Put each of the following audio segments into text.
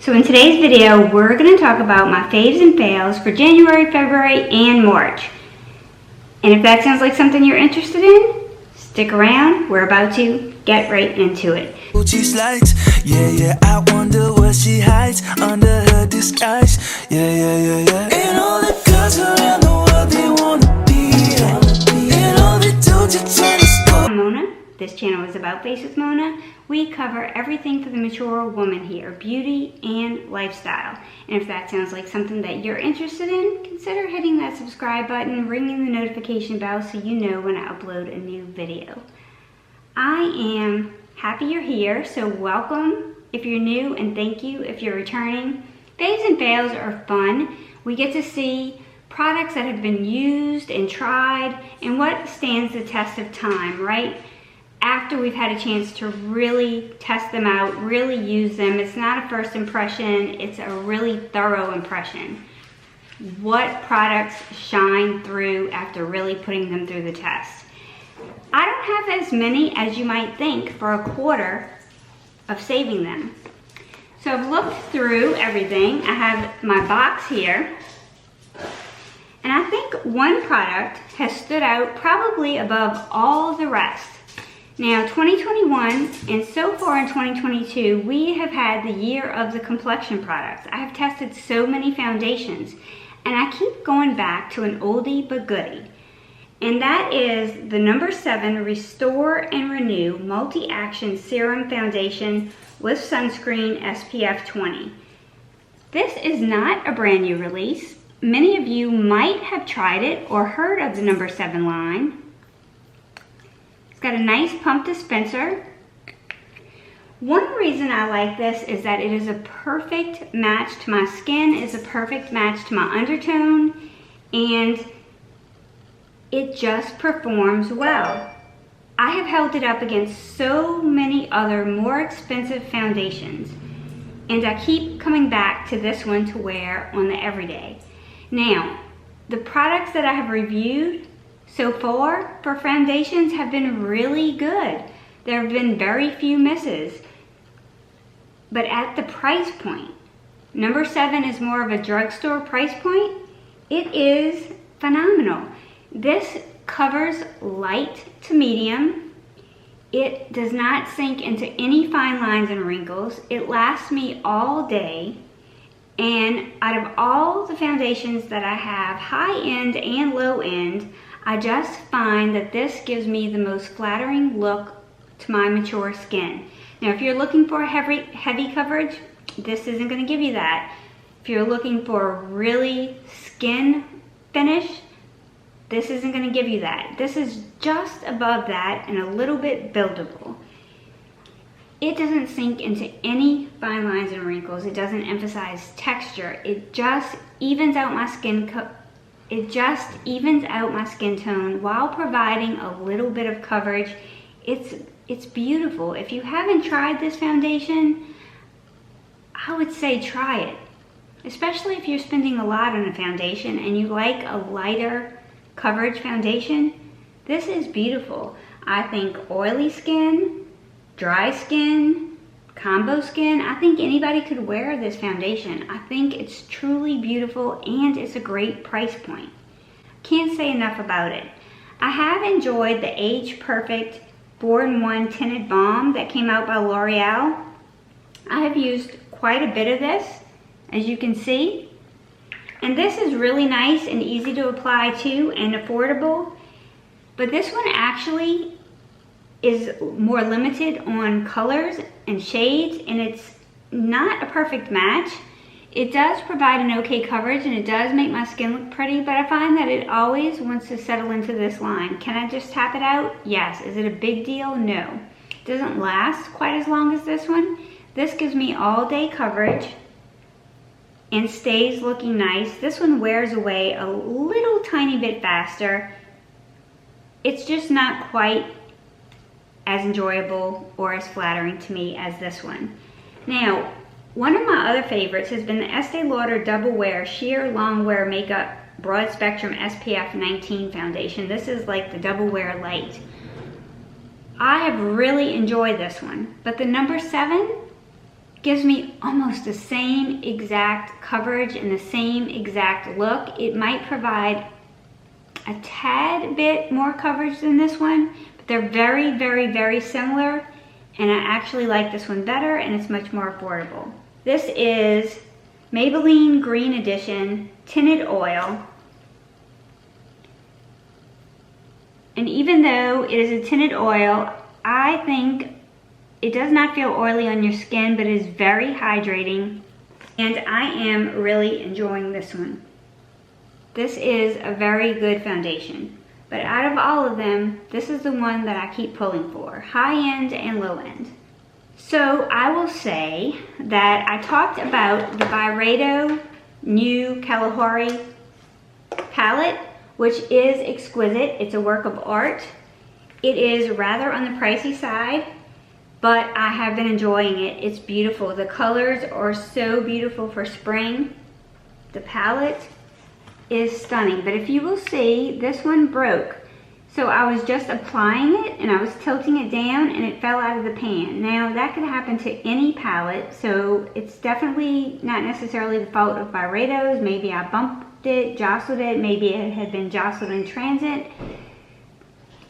So in today's video, we're going to talk about my faves and fails for January, February, and March. And if that sounds like something you're interested in, stick around. We're about to get right into it. Yeah, I wonder what she hides under her disguise. Yeah. And all the girls around the world, they wanna be. And all the dudes are trying to score. I'm Mona. This channel is about Face with Mona. We cover everything for the mature woman here, beauty and lifestyle. And if that sounds like something that you're interested in, consider hitting that subscribe button, ringing the notification bell so you know when I upload a new video. I am happy you're here, so welcome if you're new, and thank you if you're returning. Faves and fails are fun. We get to see products that have been used and tried and what stands the test of time, right? After we've had a chance to really test them out, really use them. It's not a first impression, it's a really thorough impression. What products shine through after really putting them through the test? I don't have as many as you might think for a quarter of saving them. So I've looked through everything. I have my box here. And I think one product has stood out probably above all the rest. Now 2021 and so far in 2022, we have had the year of the complexion products. I have tested so many foundations and I keep going back to an oldie but goodie. And that is the No.7 Restore and Renew Multi-Action Serum Foundation with Sunscreen SPF 20. This is not a brand new release. Many of you might have tried it or heard of the No.7 line. It's got a nice pump dispenser. One reason I like this is that it is a perfect match to my skin, it's a perfect match to my undertone, and it just performs well. I have held it up against so many other more expensive foundations, and I keep coming back to this one to wear on the everyday. Now, the products that I have reviewed so far for foundations have been really good. There have been very few misses. But at the price point, No.7 is more of a drugstore price point. It is phenomenal. This covers light to medium. It does not sink into any fine lines and wrinkles. It lasts me all day. And out of all the foundations that I have, high end and low end, I just find that this gives me the most flattering look to my mature skin. Now, if you're looking for a heavy coverage, this isn't going to give you that. If you're looking for a really skin finish, this isn't going to give you that. This is just above that and a little bit buildable. It doesn't sink into any fine lines and wrinkles. It doesn't emphasize texture. It just evens out my skin tone while providing a little bit of coverage. It's beautiful. If you haven't tried this foundation, I would say try it. Especially if you're spending a lot on a foundation and you like a lighter coverage foundation, this is beautiful. I think oily skin, dry skin, combo skin, I think anybody could wear this foundation. I think it's truly beautiful and it's a great price point. Can't say enough about it. I have enjoyed the Age Perfect 4-in-1 Tinted Balm that came out by L'Oreal. I have used quite a bit of this, as you can see. And this is really nice and easy to apply to and affordable. But this one actually is more limited on colors and shades, and it's not a perfect match. It does provide an okay coverage and it does make my skin look pretty, but I find that it always wants to settle into this line. Can I just tap it out? Yes. Is it a big deal? No. It doesn't last quite as long as this one. This gives me all day coverage and stays looking nice. This one wears away a little tiny bit faster. It's just not quite as enjoyable or as flattering to me as this one. Now, one of my other favorites has been the Estee Lauder Double Wear Sheer Long Wear Makeup Broad Spectrum SPF 19 Foundation. This is like the Double Wear Light. I have really enjoyed this one, but the No.7 gives me almost the same exact coverage and the same exact look. It might provide a tad bit more coverage than this one, but they're very, very, very similar, and I actually like this one better, and it's much more affordable. This is Maybelline Green Edition Tinted Oil. And even though it is a tinted oil, I think it does not feel oily on your skin, but it is very hydrating. And I am really enjoying this one. This is a very good foundation. But out of all of them, this is the one that I keep pulling for. High end and low end. So I will say that I talked about the Byredo new Kalahari palette, which is exquisite. It's a work of art. It is rather on the pricey side, but I have been enjoying it. It's beautiful. The colors are so beautiful for spring. The palette is stunning, but if you will see, this one broke. So I was just applying it and I was tilting it down and it fell out of the pan. Now that could happen to any palette, so it's definitely not necessarily the fault of Byredo's. Maybe I bumped it, jostled it, maybe it had been jostled in transit,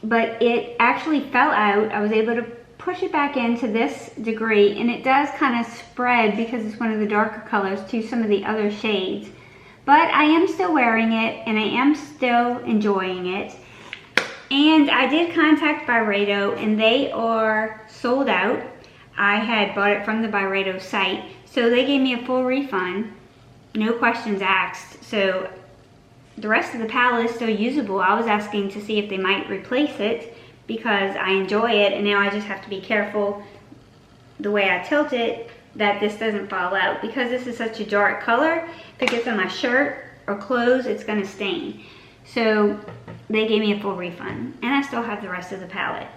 but it actually fell out. I was able to push it back in to this degree, and it does kind of spread because it's one of the darker colors to some of the other shades. But I am still wearing it and I am still enjoying it. And I did contact Byredo and they are sold out. I had bought it from the Byredo site, so they gave me a full refund, no questions asked. So the rest of the palette is still usable. I was asking to see if they might replace it because I enjoy it, and now I just have to be careful the way I tilt it that this doesn't fall out. Because this is such a dark color, if it gets on my shirt or clothes, it's gonna stain. So they gave me a full refund, and I still have the rest of the palette.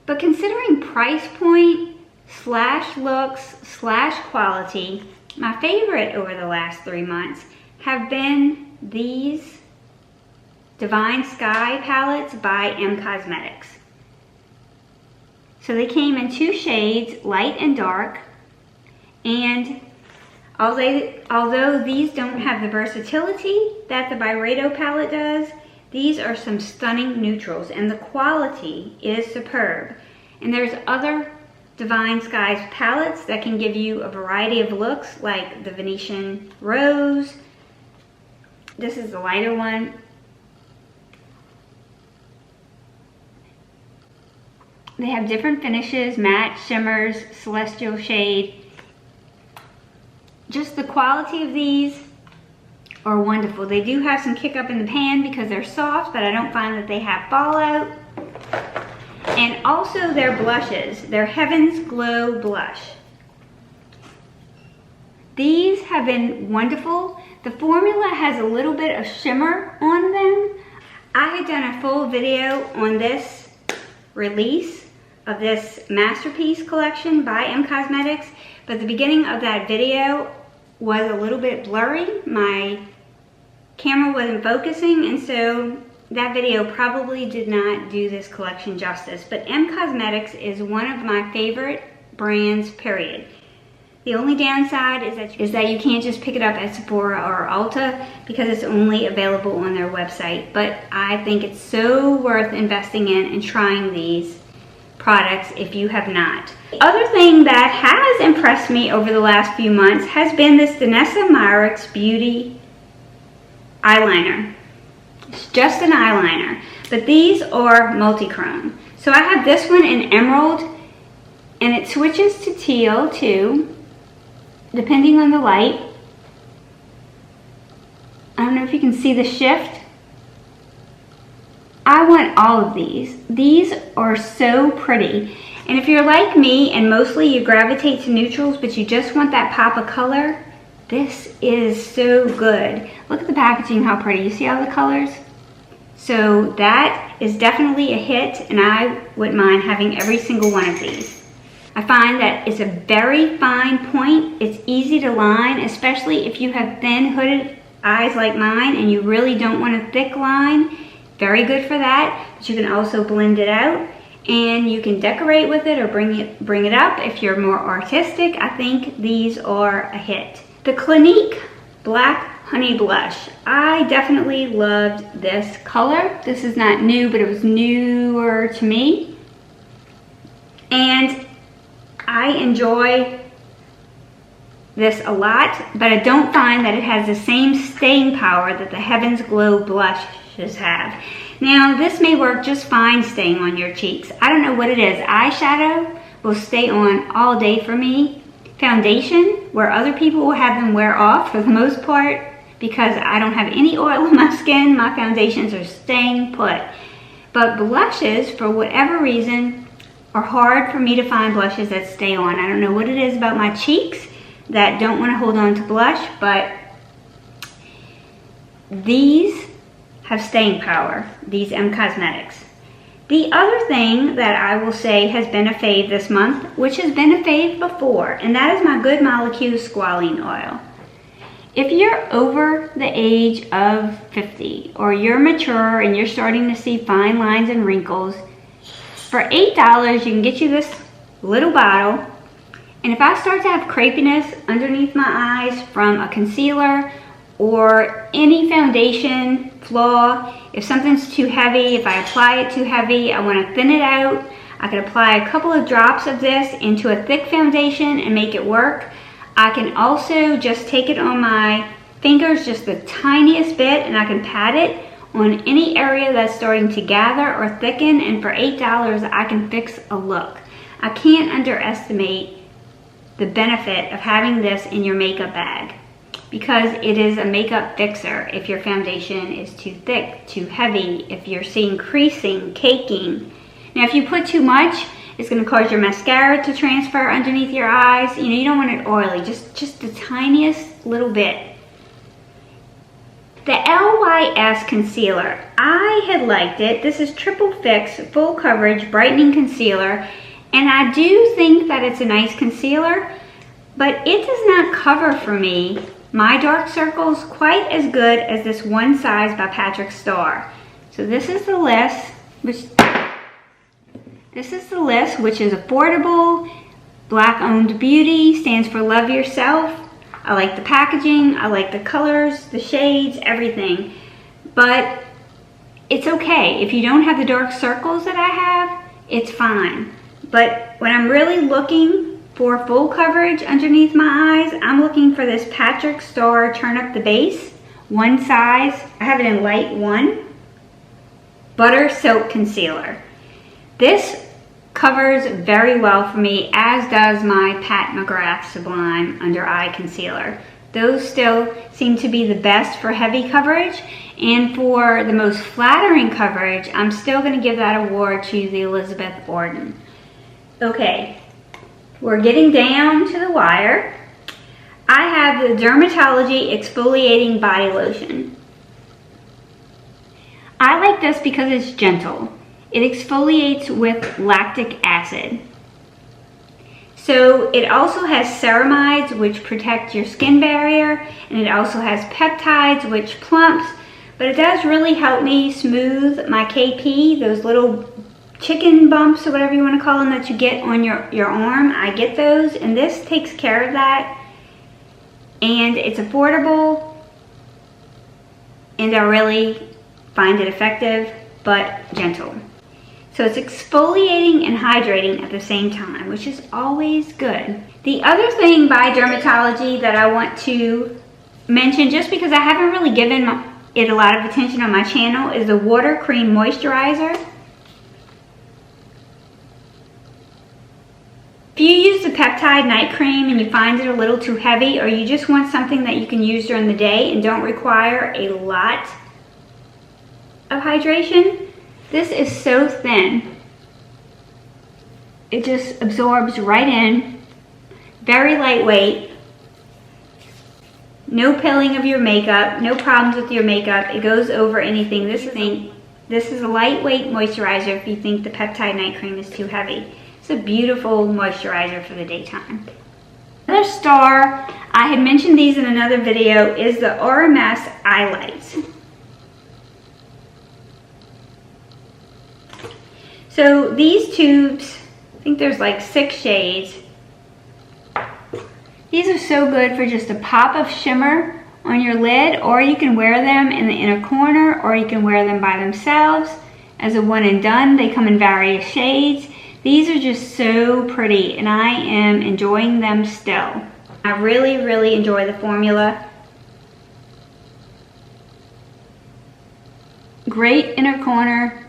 But considering price point slash looks slash quality, my favorite over the last 3 months have been these Divine Sky palettes by M Cosmetics. So they came in 2 shades, light and dark, and although these don't have the versatility that the Byredo palette does, these are some stunning neutrals, and the quality is superb. And there's other Divine Skies palettes that can give you a variety of looks, like the Venetian Rose. This is the lighter one. They have different finishes, matte, shimmers, celestial shade. Just the quality of these are wonderful. They do have some kick up in the pan because they're soft, but I don't find that they have fallout. And also their blushes, their Heaven's Glow blush. These have been wonderful. The formula has a little bit of shimmer on them. I had done a full video on this release of this Masterpiece collection by M Cosmetics, but the beginning of that video was a little bit blurry. My camera wasn't focusing, and so that video probably did not do this collection justice. But M Cosmetics is one of my favorite brands, period. The only downside is that you can't just pick it up at Sephora or Ulta because it's only available on their website. But I think it's so worth investing in and trying these products if you have not. The other thing that has impressed me over the last few months has been this Danessa Myricks Beauty eyeliner. It's just an eyeliner, but these are multi-chrome. So I have this one in emerald, and it switches to teal too, depending on the light. I don't know if you can see the shift. I want all of these. These are so pretty. And if you're like me and mostly you gravitate to neutrals, but you just want that pop of color, this is so good. Look at the packaging, how pretty. You see all the colors? So that is definitely a hit, and I wouldn't mind having every single one of these. I find that it's a very fine point. It's easy to line, especially if you have thin hooded eyes like mine and you really don't want a thick line. Very good for that, but you can also blend it out. and you can decorate with it or bring it up if you're more artistic. I think these are a hit. The Clinique Black Honey Blush. I definitely loved this color. This is not new, but it was newer to me. And I enjoy this a lot, but I don't find that it has the same staying power that the Heaven's Glow blushes have. Now, this may work just fine staying on your cheeks. I don't know what it is. Eyeshadow will stay on all day for me. Foundation, where other people will have them wear off for the most part, because I don't have any oil in my skin, my foundations are staying put. But blushes, for whatever reason, are hard for me to find blushes that stay on. I don't know what it is about my cheeks that don't want to hold on to blush, but these have staying power, these Cosmetics. The other thing that I will say has been a fave this month, which has been a fave before, and that is my Good Molecule Squalene Oil. If you're over the age of 50 or you're mature and you're starting to see fine lines and wrinkles, for $8 you can get you this little bottle. And if I start to have crepiness underneath my eyes from a concealer or any foundation flaw, if something's too heavy, if I apply it too heavy, I want to thin it out, I can apply a couple of drops of this into a thick foundation and make it work. I can also just take it on my fingers, just the tiniest bit, and I can pat it on any area that's starting to gather or thicken, and for $8 I can fix a look. I can't underestimate the benefit of having this in your makeup bag, because it is a makeup fixer if your foundation is too thick, too heavy, if you're seeing creasing, caking. Now if you put too much, it's going to cause your mascara to transfer underneath your eyes. You know, you don't want it oily, just the tiniest little bit. The LYS concealer, I had liked it. This is Triple Fix Full Coverage Brightening Concealer, and I do think that it's a nice concealer, but it does not cover for me my dark circles quite as good as this One Size by Patrick Starr. So this is the list, which is affordable, Black-owned beauty, stands for love yourself. I like the packaging, I like the colors, the shades, everything. But it's okay. If you don't have the dark circles that I have, it's fine. But when I'm really looking for full coverage underneath my eyes, I'm looking for this Patrick Starr Turn Up the Base, One Size. I have it in light 1. Butter Silk Concealer. This covers very well for me, as does my Pat McGrath Sublime Under Eye Concealer. Those still seem to be the best for heavy coverage, and for the most flattering coverage, I'm still going to give that award to the Elizabeth Arden. Okay, we're getting down to the wire. I have the Dermatology Exfoliating Body Lotion. I like this because it's gentle. It exfoliates with lactic acid. So it also has ceramides, which protect your skin barrier, and it also has peptides, which plumps, but it does really help me smooth my KP, those little chicken bumps or whatever you want to call them that you get on your arm. I get those, and this takes care of that, and it's affordable, and I really find it effective, but gentle. So it's exfoliating and hydrating at the same time, which is always good. The other thing by Dermatology that I want to mention, just because I haven't really given it a lot of attention on my channel, is the Water Cream Moisturizer. If you use the Peptide Night Cream and you find it a little too heavy, or you just want something that you can use during the day and don't require a lot of hydration, this is so thin. It just absorbs right in. Very lightweight. No pilling of your makeup. No problems with your makeup. It goes over anything. This is a lightweight moisturizer if you think the Peptide Night Cream is too heavy. It's a beautiful moisturizer for the daytime. Another star, I had mentioned these in another video, is the RMS Eye Lights. So these tubes, I think there's like 6 shades. These are so good for just a pop of shimmer on your lid, or you can wear them in the inner corner, or you can wear them by themselves as a one and done. They come in various shades. These are just so pretty, and I am enjoying them still. I really, really enjoy the formula. Great inner corner,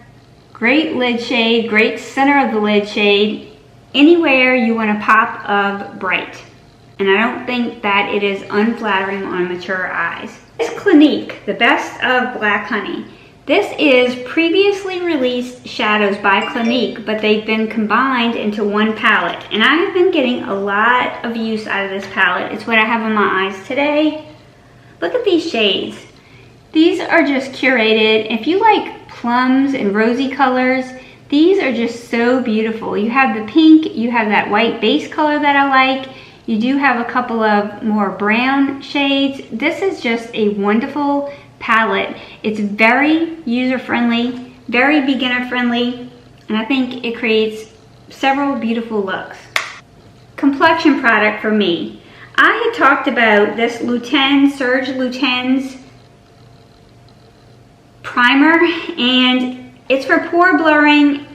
great lid shade, great center of the lid shade, anywhere you want a pop of bright. And I don't think that it is unflattering on mature eyes. This Clinique, the best of black honey. This is previously released shadows by Clinique, but they've been combined into one palette. And I have been getting a lot of use out of this palette. It's what I have on my eyes today. Look at these shades. These are just curated. If you like plums and rosy colors, these are just so beautiful. You have the pink, you have that white base color that I like. You do have a couple of more brown shades. This is just a wonderful palette. It's very user-friendly, very beginner-friendly, and I think it creates several beautiful looks. Complexion product for me. I had talked about this Serge Lutens primer, and it's for pore blurring.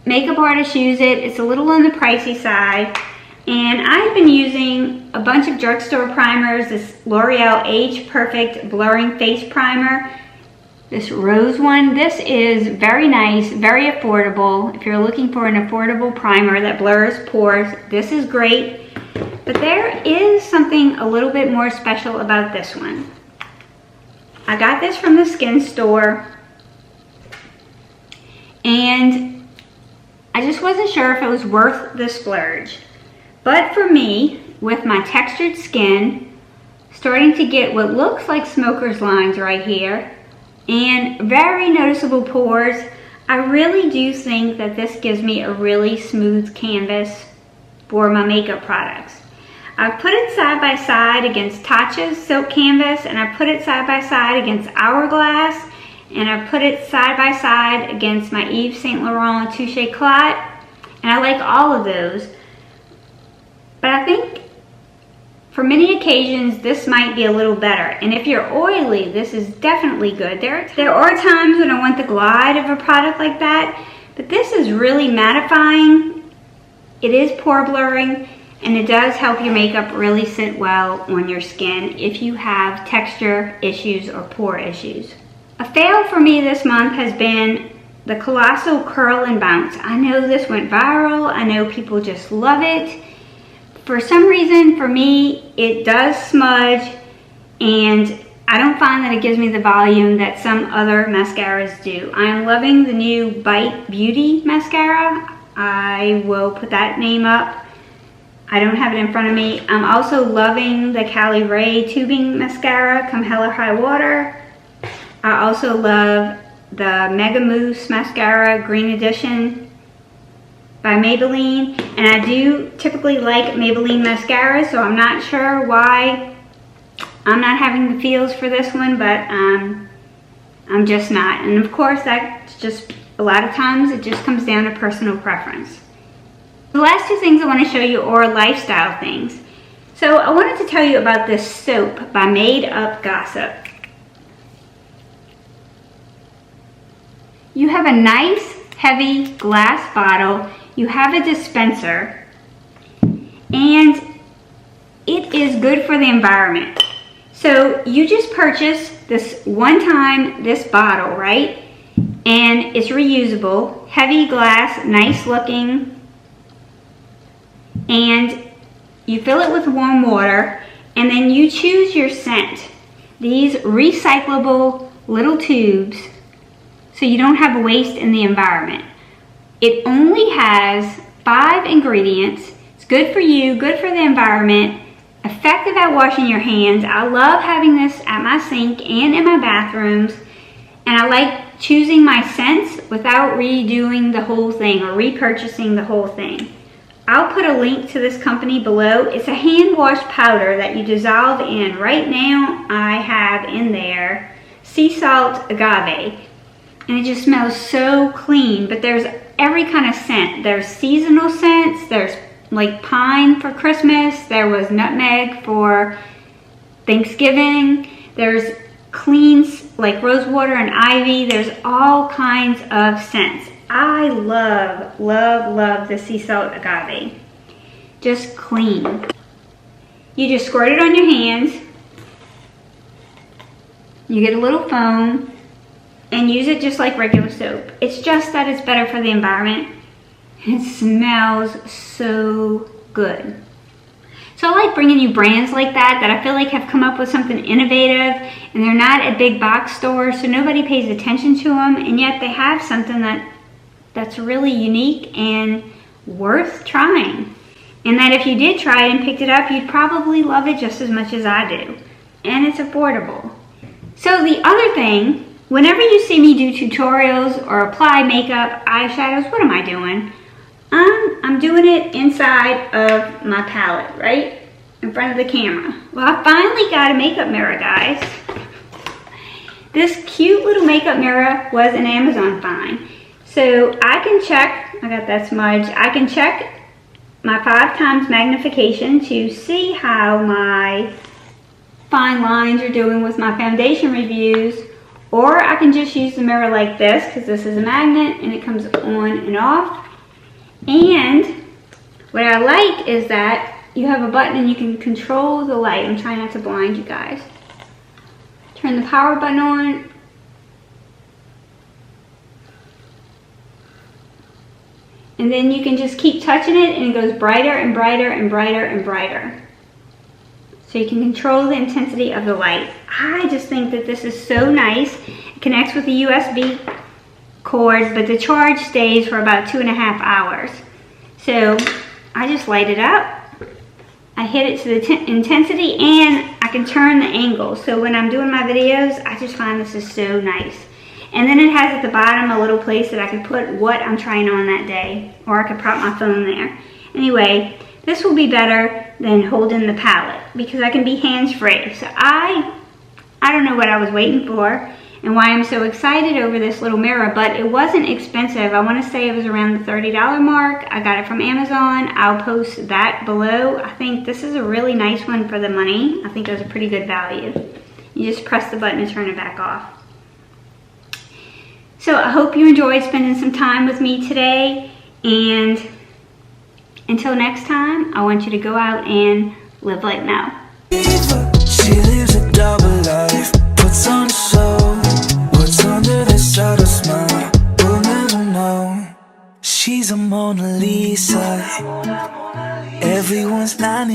Makeup artists use it. It's a little on the pricey side. And I've been using a bunch of drugstore primers, this L'Oreal Age Perfect Blurring Face Primer, this rose one. This is very nice, very affordable. If you're looking for an affordable primer that blurs pores, this is great. But there is something a little bit more special about this one. I got this from the skin store, and I just wasn't sure if it was worth the splurge. But for me, with my textured skin, starting to get what looks like smoker's lines right here, and very noticeable pores, I really do think that this gives me a really smooth canvas for my makeup products. I've put it side by side against Tatcha's Silk Canvas, and I've put it side by side against Hourglass, and I've put it side by side against my Yves Saint Laurent Touche Éclat, and I like all of those. But I think for many occasions, this might be a little better. And if you're oily, this is definitely good. There are times when I want the glide of a product like that, but this is really mattifying. It is pore blurring, and it does help your makeup really sit well on your skin if you have texture issues or pore issues. A fail for me this month has been the Colossal Curl and Bounce. I know this went viral. I know people just love it. For some reason, for me, it does smudge, and I don't find that it gives me the volume that some other mascaras do. I'm loving the new Bite Beauty mascara. I will put that name up. I don't have it in front of me. I'm also loving the Cali Ray tubing mascara, Come Hell or High Water. I also love the Mega Mousse mascara, Green Edition by Maybelline, and I do typically like Maybelline mascara, so I'm not sure why I'm not having the feels for this one, but I'm just not. And of course, that's just, a lot of times it just comes down to personal preference. The last two things I want to show you are lifestyle things. So I wanted to tell you about this soap by Made Up Gossip. You have a nice heavy glass bottle. You have a dispenser, and it is good for the environment. So you just purchase this one time, this bottle, right? And it's reusable, heavy glass, nice looking, and you fill it with warm water, and then you choose your scent. These recyclable little tubes, so you don't have waste in the environment. It only has 5 ingredients. It's good for you, good for the environment, effective at washing your hands. I love having this at my sink and in my bathrooms, and I like choosing my scents without redoing the whole thing or repurchasing the whole thing. I'll put a link to this company below. It's a hand wash powder that you dissolve in. Right now I have in there sea salt agave, and it just smells so clean, but there's every kind of scent. There's seasonal scents, there's like pine for Christmas, there was nutmeg for Thanksgiving, there's cleans like rosewater and ivy. There's all kinds of scents. I love, love, love the sea salt agave. Just clean. You just squirt it on your hands. You get a little foam and use it just like regular soap. It's just that it's better for the environment. It smells so good. So I like bringing you brands like that I feel like have come up with something innovative, and they're not at big box stores, so nobody pays attention to them, and yet they have something that's really unique and worth trying. And that if you did try it and picked it up, you'd probably love it just as much as I do. And it's affordable. So the other thing, whenever you see me do tutorials or apply makeup, eyeshadows, what am I doing? I'm doing it inside of my palette, right? In front of the camera. Well, I finally got a makeup mirror, guys. This cute little makeup mirror was an Amazon find. So I can check, I got that smudge, I can check my 5x magnification to see how my fine lines are doing with my foundation reviews, or I can just use the mirror like this because this is a magnet and it comes on and off. And what I like is that you have a button and you can control the light. I'm trying not to blind you guys. Turn the power button on. And then you can just keep touching it and it goes brighter and brighter and brighter and brighter. So you can control the intensity of the light. I just think that this is so nice. It connects with the USB cord, but the charge stays for about 2.5 hours. So I just light it up. I hit it to the intensity, and I can turn the angle. So when I'm doing my videos, I just find this is so nice. And then it has at the bottom a little place that I can put what I'm trying on that day, or I could prop my phone there. Anyway, this will be better than holding the palette because I can be hands-free. So I don't know what I was waiting for and why I'm so excited over this little mirror, but it wasn't expensive. I want to say it was around the $30 mark. I got it from Amazon. I'll post that below. I think this is a really nice one for the money. I think it was a pretty good value. You just press the button and turn it back off. So I hope you enjoyed spending some time with me today, and until next time, I want you to go out and live like Mel. She lives a double life, puts on a show. What's under this shadow smile, we'll never know. She's a Mona Lisa, everyone's lining